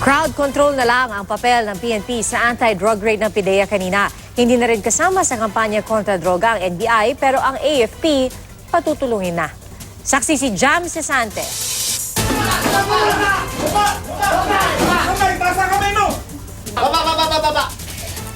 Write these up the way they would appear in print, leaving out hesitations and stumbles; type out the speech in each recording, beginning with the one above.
Crowd control na lang ang papel ng PNP sa anti-drug raid ng PIDEA kanina. Hindi na rin kasama sa kampanya kontra droga ang NBI pero ang AFP patutulungin na. Saksi si Jam Cesante.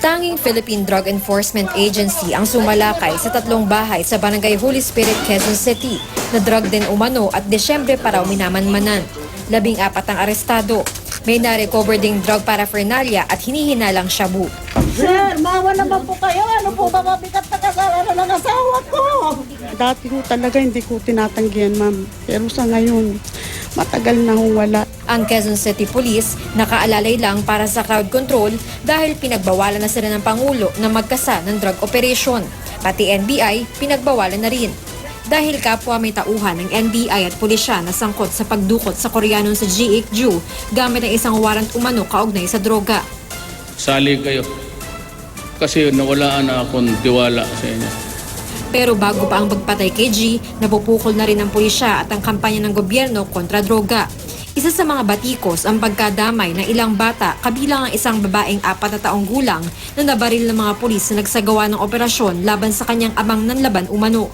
Tanging Philippine Drug Enforcement Agency ang sumalakay sa 3 bahay sa Barangay Holy Spirit, Quezon City na drug din umano at Desyembre pa raw minamanmanan. 14 ang arestado. May na-recover ding drug paraphernalia at hinihinalang shabu. Sir, mawa naman po kayo. Ano po ba mabigat na kasalanan ng asawa ko? Dati ko talaga hindi ko tinatanggihan, ma'am. Pero sa ngayon, matagal na hong wala. Ang Quezon City Police nakaalalay lang para sa crowd control dahil pinagbawalan na sila ng Pangulo na magkasa ng drug operation. Pati NBI, pinagbawalan na rin. Dahil kapwa may tauhan ng NBI at pulisya na sangkot sa pagdukot sa Koreanon sa GHQ gamit ang isang warrant umano kaugnay sa droga. Sali kayo. Kasi nawalaan na akong tiwala sa inyo. Pero bago pa ang pagpatay kay G, napupukol na rin ng pulisya at ang kampanya ng gobyerno kontra droga. Isa sa mga batikos ang pagkadamay ng ilang bata kabilang ang isang babaeng 4 na taong gulang na nabaril ng mga pulis na nagsagawa ng operasyon laban sa kanyang amang nanlaban umano.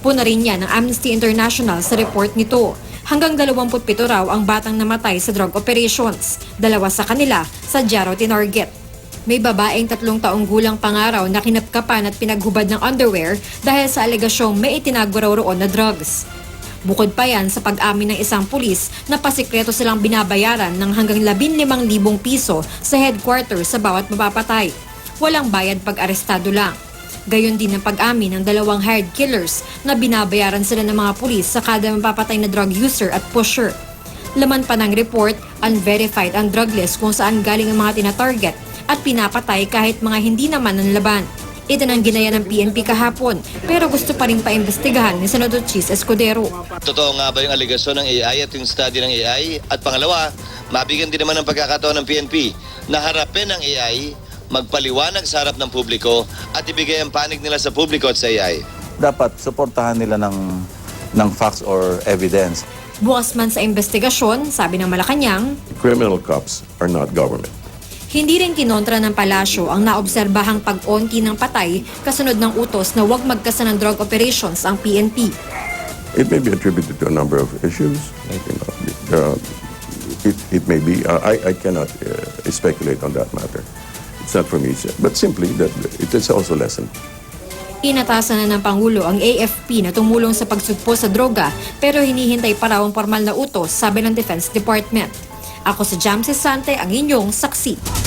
Puna rin yan ng Amnesty International sa report nito. Hanggang 27 raw ang batang namatay sa drug operations. 2 sa kanila sadya raw tinarget. May babaeng 3 taong gulang pangaraw na kinapkapan at pinaghubad ng underwear dahil sa alegasyong may itinago raw roon na drugs. Bukod pa yan sa pag-amin ng isang pulis na pasikreto silang binabayaran ng hanggang 15,000 piso sa headquarters sa bawat mapapatay. Walang bayad pag arestado lang. Gayon din ang pag-amin ng 2 hired killers na binabayaran sila ng mga pulis sa kada mapapatay na drug user at pusher. Laman pa ng report, unverified ang drug list kung saan galing ang mga tinatarget at pinapatay kahit mga hindi naman nanlaban. Ito nang ginaya ng PNP kahapon pero gusto pa rin paimbestigahan ni Senador Chis Escudero. Totoo nga ba yung aligasyon ng AI at yung study ng AI? At pangalawa, mabigyan din naman ng pagkakataon ng PNP na harapin ang AI, magpaliwanag sa harap ng publiko at ibigay ang panig nila sa publiko at sa AI. Dapat suportahan nila ng facts or evidence. Bukas man sa investigasyon, sabi ng Malacanang, Criminal cops are not government. hindi rin kinontra ng palasyo ang naobserbahang pag-onti ng patay kasunod ng utos na huwag magkasa ng drug operations ang PNP. It may be attributed to a number of issues. It may be. I cannot speculate on that matter. It's not for me, but simply that it is also lesson. Inatasan na ng Pangulo ang AFP na tumulong sa pagsugpo sa droga pero hinihintay pa raw ang formal na utos, sabi ng Defense Department. Ako si Jam Cesante, ang inyong saksi.